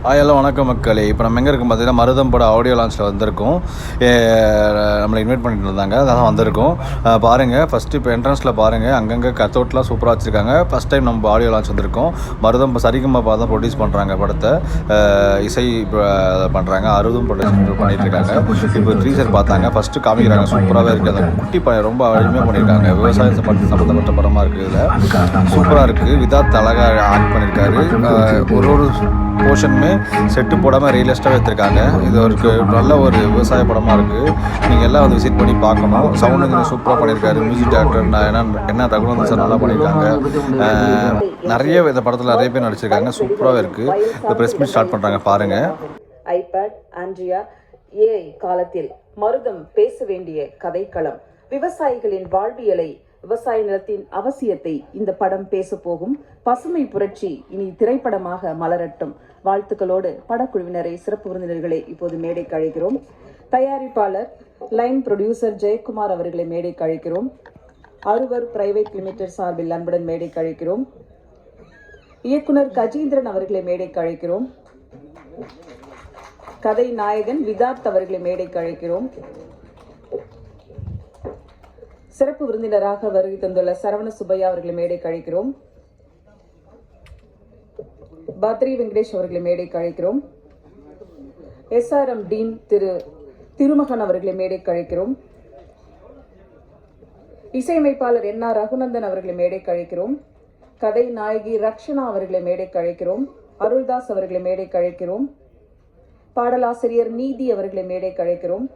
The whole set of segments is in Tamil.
எல்லாம் வணக்கம் மக்களே. இப்போ நம்ம எங்கே இருக்கோம் பார்த்தீங்கன்னா, மருதம் பட ஆடியோ லான்ச்சில் வந்திருக்கோம். நம்மளை இன்வைட் பண்ணிட்டு இருந்தாங்க, அதான் வந்திருக்கோம். பாருங்கள், ஃபஸ்ட்டு இப்போ என்ட்ரன்ஸில் பாருங்கள், அங்கங்கே கத்தோட்லாம் சூப்பராக வச்சுருக்காங்க. ஃபஸ்ட் டைம் நம்ம ஆடியோ லான்ச் வந்திருக்கோம். மருதம் சரிகமபா தான் ப்ரொடியூஸ் பண்ணுறாங்க படத்தை, இசை பண்ணுறாங்க. அறுபதும் ப்ரொடியூஸ் பண்ணிட்டு இருக்காங்க. இப்போ ட்ரீசர் பார்த்தாங்க, ஃபஸ்ட்டு காமிக்கிறாங்க, சூப்பராகவே இருக்குது. அந்த குட்டி படம் ரொம்ப அருமையாக பண்ணியிருக்காங்க. விவசாயம் சம்மந்தப்பட்ட படமாக இருக்குது. இதில் சூப்பராக இருக்குது. விதாத் அழகாக ஆக்ட் பண்ணியிருக்காரு. ஒரு போர்ஷனுமே செட்டு போடாமல் ரியலிஸ்ட்டாக எடுத்திருக்காங்க. இது ஒரு நல்ல ஒரு விவசாய படமாக இருக்குது. நீங்கள் எல்லாம் வந்து விசிட் பண்ணி பார்க்கணும். சவுண்டுங்க சூப்பராக பண்ணியிருக்காரு. மியூசிக் டேரக்டர் என்ன ரகுநந்தன் சார் நல்லா பண்ணியிருக்காங்க. நிறைய இந்த படத்தில் நிறைய பேர் நடிச்சிருக்காங்க. சூப்பராக இருக்குது. இந்த ப்ரெஸ் மீட் ஸ்டார்ட் பண்ணுறாங்க, பாருங்கள். ஐபேட், ஆண்ட்ரியா, ஏஐ காலத்தில் மருதம் பேச வேண்டிய கதைக்களம். விவசாயிகளின் வாழ்வியலை, விவசாய நிலத்தின் அவசியத்தை இந்த படம் பேச போகும். பசுமை புரட்சி இனி திரைப்படமாக மலரட்டும். வாழ்த்துக்களோடு படக்குழுவினரை, சிறப்பு விருந்தினர்களை இப்போது மேடைக்கு அழைக்கிறோம். தயாரிப்பாளர் லைன் ப்ரொடியூசர் ஜெயக்குமார் அவர்களை மேடைக்கு அழைக்கிறோம். அறுவர் பிரைவேட் லிமிடெட் சார்பில் அன்புடன் மேடைக்கு அழைக்கிறோம். இயக்குனர் கஜேந்திரன் அவர்களை மேடைக்கு அழைக்கிறோம். கதை நாயகன் விதார்த் அவர்களை மேடைக்கு அழைக்கிறோம். சிறப்பு விருந்தினராக வருகை தந்துள்ள சரவண சுப்பையா அவர்களை மேடைக்கு அழைக்கிறோம். பத்ரி வெங்கடேஷ் அவர்களை மேடைக்கு அழைக்கிறோம். SRM டீன் திரு திருமகன் அவர்களை மேடைக்கு அழைக்கிறோம். இசையமைப்பாளர் NR ரகுநந்தன் அவர்களை மேடைக்கு அழைக்கிறோம். கதை நாயகி ரக்ஷனா அவர்களை மேடைக்கு அழைக்கிறோம். அருள்தாஸ் அவர்களை மேடைக்கு அழைக்கிறோம். பாடலாசிரியர் நீதி அவர்களை மேடைக்கு அழைக்கிறோம்.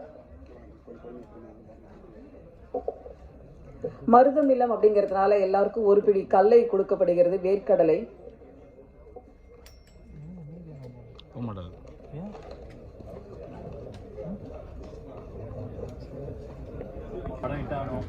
மருதம் இல்லம் அப்படிங்கிறதுனால எல்லாருக்கும் ஒரு பிடி கல்லை கொடுக்கப்படுகிறது, வேர்க்கடலை. படம் ஹிட் ஆகணும்,